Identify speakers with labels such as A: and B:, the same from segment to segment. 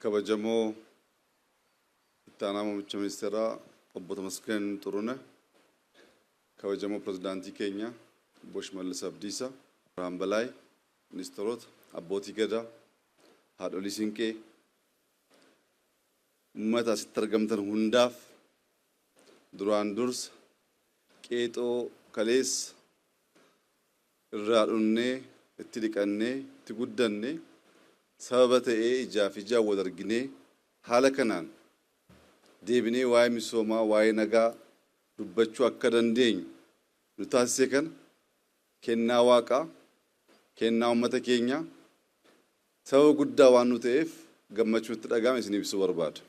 A: kabajamoo itti aanaa muummicha ministeeraa obbo Tamasgeen Xuruunee, kabajamoo pirezidaantii keenya obbo Shimallis Abdiisaa, Birhaan Balaay, ministeerota, abbootii gadaa, haadholii siinqee, uummata asitti argamtan hundaaf duraan dursa qeexoo kaleessa irraa dhunnee itti dhiqannee itti guddanne sababa ta'ee ijaaf ijaa wal arginee haala kanaan deebinee waa'ee misoomaa waa'ee nagaa dubbachuu akka dandeenyu nu taasise kana kennaa waaqaa kennaa uummata keenya sababa guddaa waan nu ta'eef gammachuu itti dhaga'ame isin ibsuu barbaada.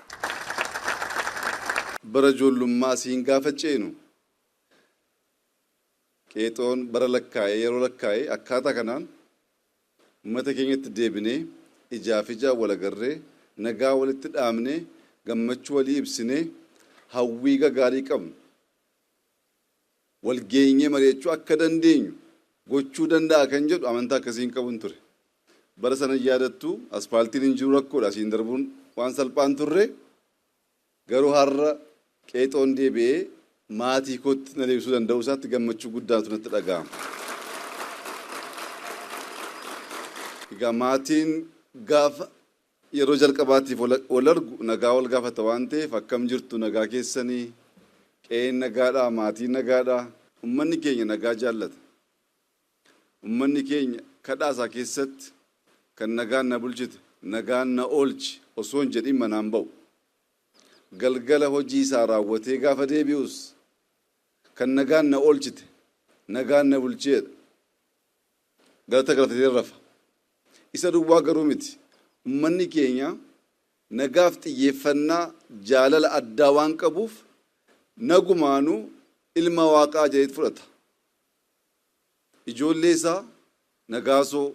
A: Bara ijoollummaa siin gaafa ceenu qeexoon bara lakkaa'ee yeroo lakkaa'ee akkaataa kanaan uummata keenyatti deebinee ijaaf ijaa wal agarree nagaa walitti dhaamnee gammachuu walii ibsinee hawwii gaarii qabnu wal geenyee mari'achuu akka dandeenyu gochuu danda'a kan jedhu amantaa akkasiin qabuun ture. Bara sana yaadattu aspaaltiin hin jiru rakkoodha asiin darbuun waan salphaan turre garuu har'a qeexoon deebi'ee maatii kootti na deebisuu danda'uu isaatti gammachuu guddaatu natti dhaga'ama. Egaa maatiin gaafa yeroo jalqabaatiif wal argu nagaa wal gaafata waan ta'eef akkam jirtu nagaa keessanii qe'een nagaadha maatiin nagaadha. Uummanni keenya nagaa jaallata. Uummanni keenya kadhaa isaa keessatti kan nagaan na bulchite nagaan na oolchi osoo hin jedhin manaan ba'u. Galgala hojii isaa raawwatee gaafa deebi'us kan nagaan na oolchite nagaan na bulcheedha. Galata galatatee rafa. Isa duwwaa garuu miti. Uummanni keenya nagaaf xiyyeeffannaa jaalala addaa waan qabuuf nagumaanuu ilma waaqaa jedhee fudhata. Ijoollee isaa nagaasoo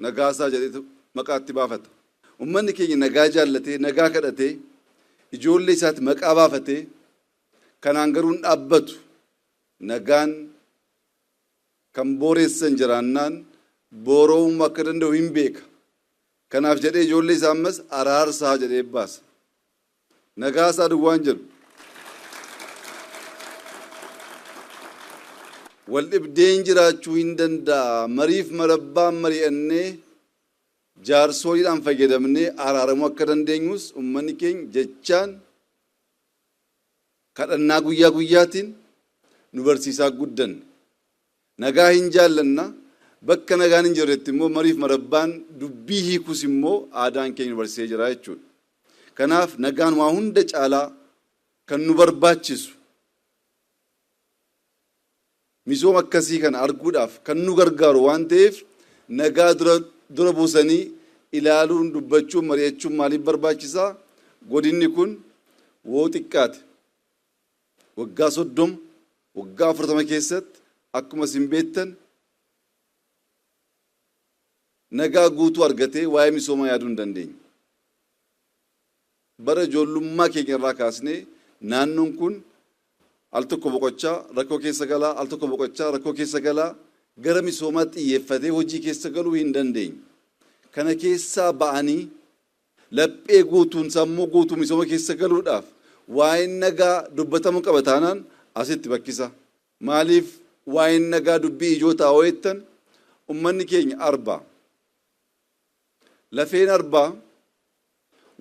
A: nagaasaa jedhee maqaatti baafata. Uummanni keenya nagaa jaallatee nagaa kadhatee ijoollee isaatti maqaa baafatee kanaan garuu hin dhaabbatu. Nagaan kan booreessan jiraannaan boora'uu akka danda'u hin beeka. Kanaaf jedhee ijoollee isaa ammas araarsaa jedhee baasa. Nagaasaa duwwaan jedhu. Wal dhibdeen jiraachuu hin danda'a. Mariif marabbaan mari'annee jaarsoliidhaan fayyadamnee araaramuu akka dandeenyus uummanni keenya jechaan kadhannaa guyyaa guyyaatiin nu barsiisaa guddanne. Nagaa hin jaallanna. Bakka nagaan hin jirretti immoo mariif marabbaan dubbii hiikus immoo aadaan keenya nu barsiisee jira jechuudha. Kanaaf nagaan waa hunda caalaa kan nu barbaachisu misooma akkasii kana arguudhaaf kan nu gargaaru waan ta'eef nagaa dura buusanii ilaaluun dubbachuun mari'achuun maaliif barbaachisaa? Godinni kun woo xiqqaate waggaa 30 waggaa 40 keessatti akkuma isin beektan nagaa guutuu argatee waa'ee misoomaa yaaduu hin dandeenye. Bara ijoollummaa keenya irraa kaasnee naannoon kun al tokko boqochaa rakkoo keessa galaa al tokko boqochaa rakkoo keessa galaa gara misoomaatti xiyyeeffatee hojii keessa galuu hin dandeenye. Kana keessaa ba'anii laphee guutuun sammuu guutuu misooma keessa galuudhaaf waa'een nagaa dubbatamuu qaba taanaan asitti bakkisa. Maaliif waa'een nagaa dubbii ijoo taa'oo jettan uummanni keenya arbaa. Lafeen arbaa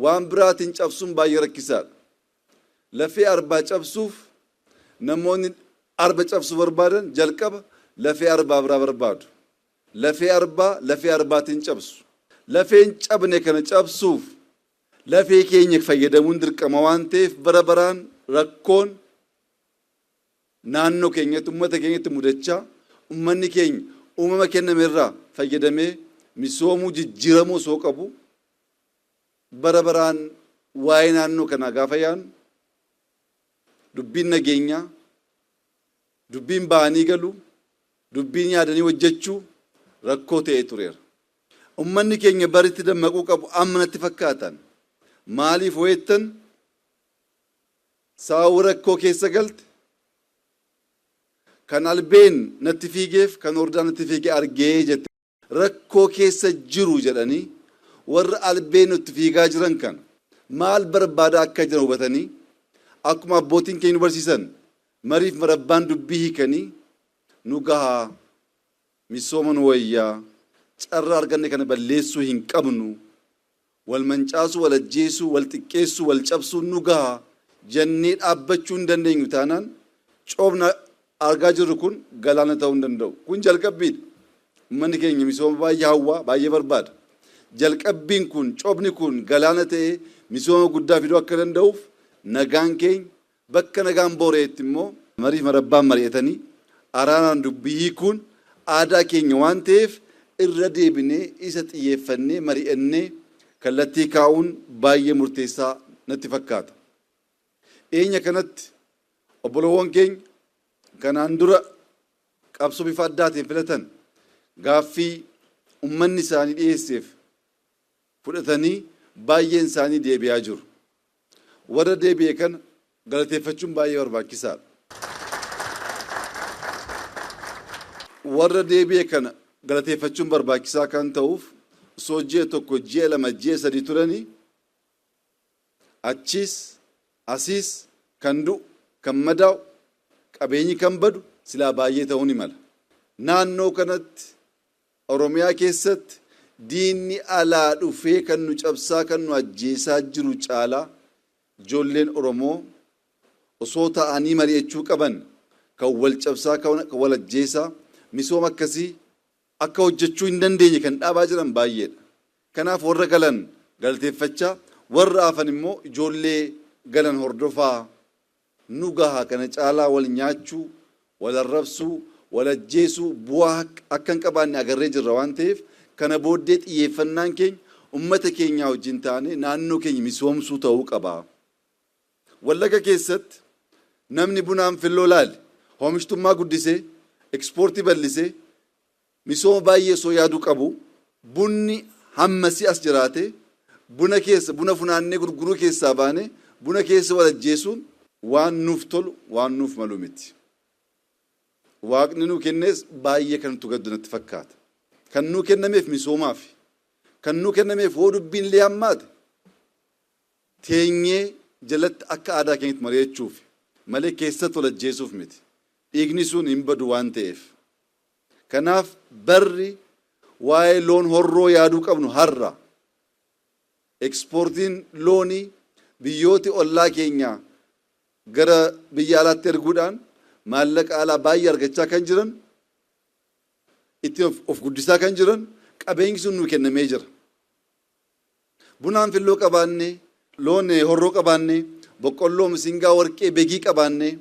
A: waan biraatiin cabsuun baay'ee rakkisaadha. Lafee arbaa cabsuuf namoonni arba cabsuu barbaadan jalqaba lafee arbaa biraa barbaadu. Lafee arbaatiin cabsu. Lafeen cabne kana cabsuuf lafee keenya fayyadamuun dirqama waan ta'eef bara baraan rakkoon naannoo keenyatti uummata keenyatti mudachaa uummanni keenya uumama kenname irraa fayyadamee misoomuu jijjiiramuu soo qabu bara baraan waa'ee naannoo kanaa gaafa yaanu dubbiin nageenyaa, dubbiin ba'anii galuu, dubbiin yaadanii hojjechuu rakkoo ta'ee tureera. Uummanni keenya baritti dammaquu qabu amma natti fakkaatan maaliif ho'ettan saawwa rakkoo keessa galte kan albeen natti fiigeef kan hordaan natti fiigee argee jette rakkoo keessa jiru jedhanii warra albeen nutti fiigaa jiran kan maal barbaada akka jiran hubatanii akkuma abbootiin keenya nu barsiisan mariif marabbaan dubbii hiikanii nu gahaa misooma nu wayyaa carraa arganne kana balleessuu hin qabnu wal mancaasuu wal ajjeesuu wal xiqqeessuu wal cabsuu nu gahaa jennee dhaabbachuu hin dandeenyu taanaan coobna argaa jirru kun galaana ta'uu hin danda'u. Kun jalqabbiidha. Uummanni keenya misooma baay'ee hawwaa baay'ee barbaada. Jalqabbiin kun coobni kun galaana ta'ee misooma guddaa fiduu akka danda'uuf nagaan keenya bakka nagaan booreetti immoo mariif marabbaan mari'atanii araaraan dubbii hiikuun aadaa keenya waan ta'eef irra deebinee isa xiyyeeffannee mari'annee kallattii kaa'uun baay'ee murteessaa natti fakkaata. Dhiyeenya kanatti obboloowwan keenya kanaan dura qabsoo bifa addaatiin filatan gaaffii uummanni isaanii dhiyeesseef fudhatanii baay'een isaanii deebi'aa jiru. Warra deebi'e kana galateeffachuun baay'ee barbaachisaadha. Warra deebi'e kana galateeffachuun barbaachisaa kan ta'uuf osoo ji'a tokko ji'a lama ji'a sadii turanii achiis asiis kan du'u kan madaa'u qabeenyi kan badu silaa baay'ee ta'uu ni mala. Naannoo kanatti Oromiyaa keessatti diinni alaa dhufee kan nu cabsaa kan nu ajjeesaa jiru caalaa ijoolleen Oromoo osoo ta'anii mari'achuu qaban kan wal cabsaa kan wal ajjeesaa misooma akkasii akka hojjechuu hin dandeenye kan dhaabaa jiran baay'eedha. Kanaaf warra galan galateeffachaa warra hafan immoo ijoollee galan hordofaa nu gahaa kana caalaa wal nyaachuu wal arrabsuu wal ajjeesuu bu'aa akka hin qabaanne agarree jirra waan ta'eef kana booddee xiyyeeffannaan keenya uummata keenyaa wajjin taane naannoo keenya misoomsuu ta'uu qaba. Wallaga keessatti namni bunaan filloo laale oomishtummaa guddisee ekspoortii bal'isee misooma baay'ee soo yaaduu qabu bunni hammasii as jiraate buna funaannee gurguruu keessaa baane buna keessa wal ajjeesuun waan nuuf tolu waan nuuf malu miti. Waaqni nuu kennees baay'ee kan nutti gaddu natti fakkaata. Kan nuu kennameef misoomaaf kan nuu kennameef hoo dubbiin illee hammaate teenyee jalatti akka aadaa keenyatti mari'achuuf malee keessatti wal ajjeesuuf miti. Dhiigni sun hin badu waan ta'eef. Kanaaf barri waa'ee loon horroo yaaduu qabnu har'a. Ekspoortiin loonii biyyooti ollaa keenyaa gara biyya alaatti erguudhaan maallaqa alaa baay'ee argachaa kan jiran itti of guddisaa kan jiran qabeenyi sun nuu kennamee jira. Bunaan filloo qabaannee loon horroo qabaannee boqqolloo misingaa warqee begii qabaannee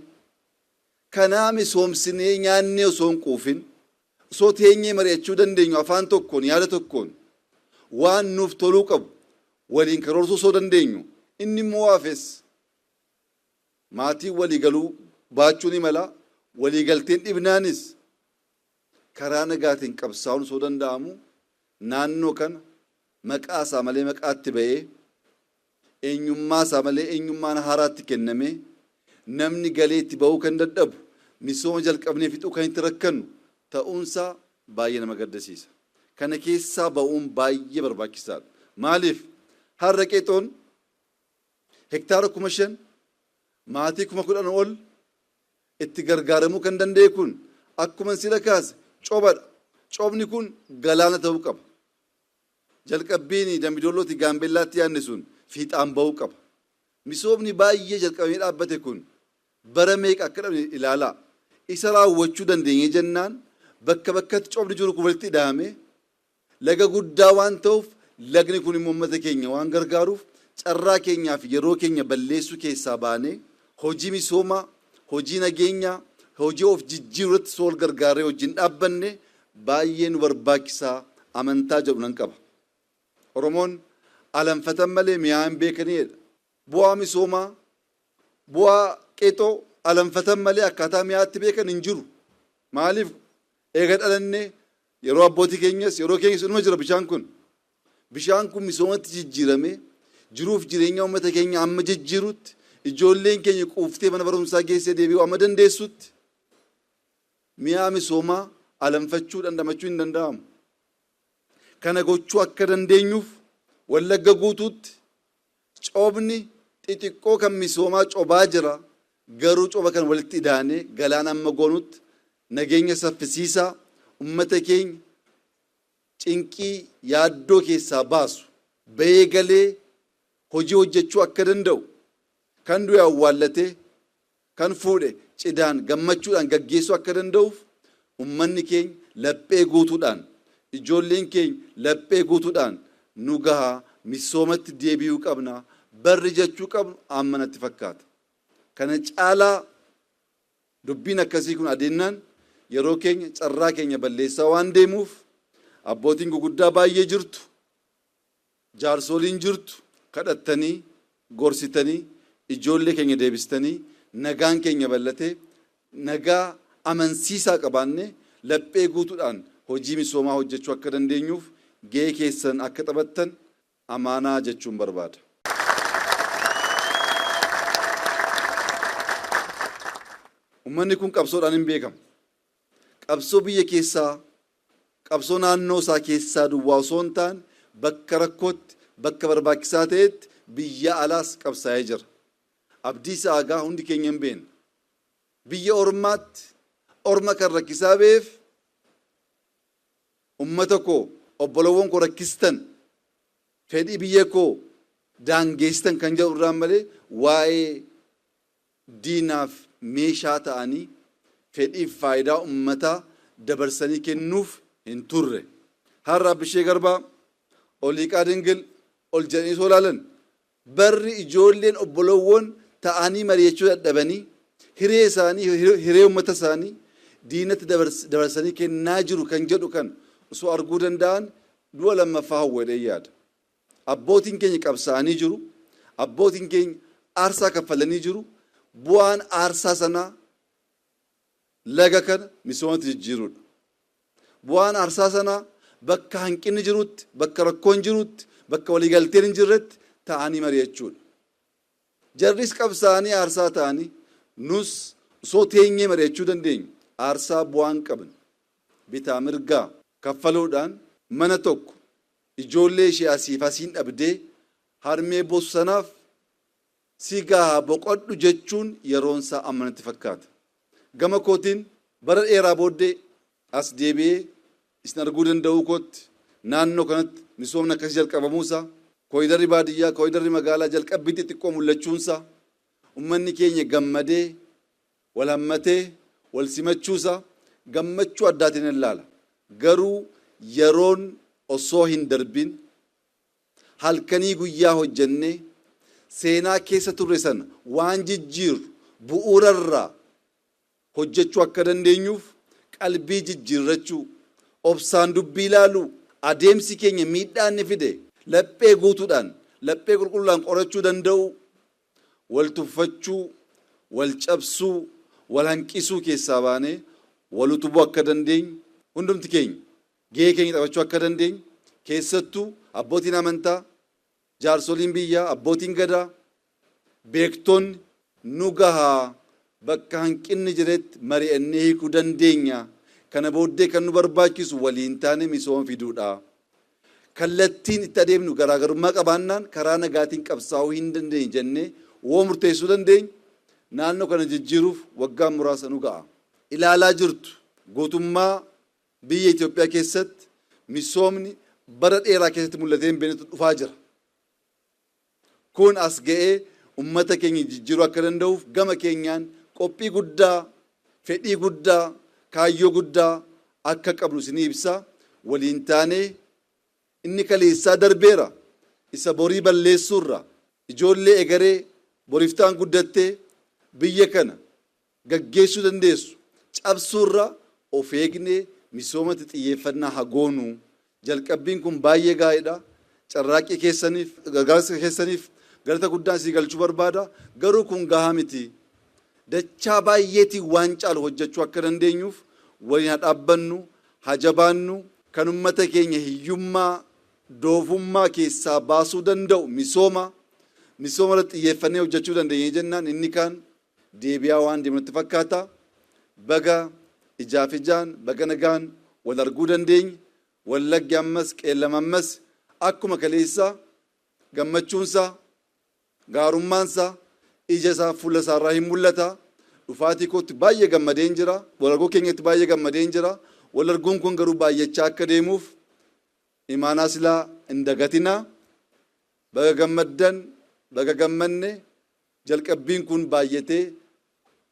A: kanaa misoomsinee nyaannee osoo hin quufin osoo teenyee mari'achuu dandeenyu afaan tokkoon yaada tokkoon waan nuuf toluu qabu waliin karoorsuu osoo dandeenyu inni immoo haafes maatii waliigaluu baachuu ni mala waliigalteen dhibnaanis karaa nagaatiin qabsaa'uun osoo danda'amu naannoo kana maqaa isaa malee maqaatti ba'ee eenyummaa isaa malee eenyummaan haaraatti kennamee namni galeetti ba'uu kan dadhabu misooma jalqabnee fixuu kan itti rakkannu ta'uunsaa baay'ee nama gaddisiisa. Kana keessaa ba'uun baay'ee barbaachisaadha. Maaliif har'a qeexoon hektaara 5,000 maatii 10,000 ol itti gargaaramuu kan danda'e kun akkuma sila kaase coobadha. Coobni kun galaana ta'uu qaba. Jalqabbiin Dambidollootti Gaambellaatti yaadne sun fiixaan ba'uu qaba. Misoomni baay'ee jalqabamee dhaabbate kun bara meeqa akka dhabne ilaalaa. Isa raawwachuu dandeenye jennaan bakka bakkatti coobni jiru kun walitti hidhamee laga guddaa waan ta'uuf lagni kun immoo uummata keenya waan gargaaruuf carraa keenyaaf yeroo keenya balleessuu keessaa baanee hojii misoomaa, hojii nageenyaa, hojii of jijjiiruu irratti sool gargaaree wajjin dhaabbanne baay'ee nu barbaachisaa amantaa jedhu nan qaba. Oromoon alanfatan malee mi'aa hin beekaniidha. Bu'aa misoomaa, bu'aa qeexoo alanfatan malee akkaataa mi'aatti beekan hin jiru. Maaliif eega dhalannee yeroo abbootii keenyas yeroo keenyas inuma jira bishaan kun. Bishaan kun misoomatti jijjiiramee jiruuf jireenya uummata keenya amma jijjiirutti ijoolleen keenya quuftee mana barumsaa geessee deebi'uu amma dandeessutti mi'aa misoomaa alanfachuu dandamachuu hin danda'amu. Kana gochuu akka dandeenyuuf Wallagga guutuutti Coobni xixiqqoo kan misoomaa cobaa jira. Garuu coba kan walitti idaanee galaana amma goonutti nageenya saffisiisaa ummata keenya cinqii yaaddoo keessaa baasu bahee galee hojii hojjechuu akka danda'u kan du'e awwaallatee kan fuudhe cidaan gammachuudhaan gaggeessuu akka danda'uuf ummanni keenya laphee guutuudhaan ijoolleen keenya laphee guutuudhaan nu gahaa misoomatti deebi'uu qabna barri jechuu qabnu ammanatti fakkaata. Kana caalaa dubbiin akkasii kun adeemnaan yeroo keenya carraa keenya balleessaa waan deemuuf abbootiin guguddaa baay'ee jirtu jaarsoliin jirtu kadhattanii gorsitanii ijoollee keenya deebistanii nagaan keenya bal'atee nagaa amansiisaa qabaannee laphee guutuudhaan hojii misoomaa hojjechuu akka dandeenyuuf gahee keessan akka taphattan amaanaa jechuun barbaada. Ummanni kun qabsoodhaan hin beekamu. Qabsoo biyya keessaa, qabsoo naannoo isaa keessaa duwwaa osoo hin taane bakka rakkootti, bakka barbaachisaa ta'etti biyya alaas qabsaa'ee jira. Abdii Saagaa hundi keenya hin beekne. Biyya ormaatti orma kan rakkisaa beef ummata koo obbolowwan koo rakkistan fedhii biyya koo daangeessitan kan jedhu irraan malee waa'ee diinaaf meeshaa ta'anii fedhiif faayidaa ummataa dabarsanii kennuuf hin turre. Har'a Bishee Garbaa Oliiqaa Dingil ol jedhanii soo ilaalan barri ijoolleen obbolowwan ta'anii mari'achuu dadhabanii hiree isaanii hiree ummata isaanii diinatti dabarsanii kennaa jiru kan jedhu kan osoo arguu danda'an du'a lammaffaa hawwadhee yaada. Abbootiin keenya qabsaa'anii jiru. Abbootiin keenya aarsaa kaffalanii jiru. Bu'aan aarsaa sanaa laga kana misoomatti jijjiiruudha. Bu'aan aarsaa sanaa bakka hanqinni jirutti, bakka rakkoon jirutti, bakka waliigalteen hin jirretti ta'anii mari'achuudha. Jarris qabsaa'anii aarsaa ta'anii nus osoo teenyee mari'achuu dandeenyu aarsaa bu'aan qaban bitaa mirgaa kaffaluudhaan mana tokko ijoollee ishee asiif asiin dhabdee harmee boosu sanaaf si gahaa boqodhu jechuun yeroon isaa ammanatti fakkaata. Gama kootiin bara dheeraa booddee as deebi'ee isin arguu danda'uu kootti naannoo kanatti misoomni akkasii jalqabamuusaa kooyidarri baadiyyaa kooyidarri magaalaa jalqabbii xixiqqoo mul'achuunsaa ummanni keenya gammadee wal hammatee wal simachuusaa gammachuu addaatiin ilaala. Garuu yeroon osoo hin darbin halkanii guyyaa hojjennee seenaa keessa turre sana waan jijjiiru bu'uurarraa hojjechuu akka dandeenyuuf qalbii jijjiirrachuu obsaan dubbii ilaaluu adeemsi keenya miidhaan ni fide laphee guutuudhaan laphee qulqulluudhaan qorachuu danda'u wal tuffachuu wal cabsuu wal hanqisuu keessaa baanee wal utubuu akka dandeenyu hundumti keenya gahee keenya taphachuu akka dandeenyu keessattuu abbootiin amantaa jaarsoliin biyyaa abbootiin gadaa beektoonni nu gahaa bakka hanqinni jiretti mari'annee hiikuu dandeenya. Kana booddee kan nu barbaachisu waliin taane misooma fiduudha. Kallattiin itti adeemnu garaagarummaa qabaannaan karaa nagaatiin qabsaa'uu hin dandeenye jennee woo murteessuu dandeenya. Naannoo kana jijjiiruuf waggaa muraasa nu ga'a. Ilaalaa jirtu gootummaa biyya Itoophiyaa keessatti misoomni bara dheeraa keessatti mul'atee hin beeknetu dhufaa jira. Kun as ga'ee ummata keenya jijjiiruu akka danda'uuf gama keenyaan qophii guddaa, fedhii guddaa, kaayyoo guddaa akka qabnu isinii ibsa. Waliin taanee inni kaleessaa darbeera isa borii balleessuurra ijoollee egeree boriftaan guddattee biyya kana gaggeessuu dandeessu cabsuurra of eegnee misoomatti xiyyeeffannaa hagoonu. Jalqabbiin kun baay'ee gaariidha. Carraaqqii keessaniif gargaarsa keessaniif galata guddaan sii galchuu barbaada. Garuu kun gahaa miti. Dachaa baay'eetiin waan caalu hojjechuu akka dandeenyuuf waliin haa dhaabbannu, haa jabaannu. Kan ummata keenya hiyyummaa, doofummaa keessaa baasuu danda'u misooma irratti xiyyeeffannee hojjechuu dandeenya jennaan inni kaan deebi'aa waan deemnutti fakkaata. Baga ijaaf ijaan, baga nagaan wal arguu dandeenya. Wallaggi ammas qeellam ammas akkuma kaleessaa gammachuunsaa gaarummaansa ija isaa fuula isaarraa hin mul'ata. Dhufaatii kootti baay'ee gammadeen jira. Walargoo keenyatti baay'ee gammadeen jira. Walargoon kun garuu baay'achaa akka deemuuf imaanaa silaa hin dagatinaa. Baga gammaddan, baga gammanne jalqabbiin kun baay'atee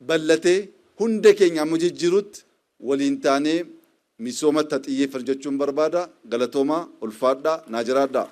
A: bal'atee hunda keenya amma jijjiirutti waliin taanee misoomatti xiyyeeffannaa jechuun barbaada. Galatoomaa ulfaadhaa naa jiraadhaa.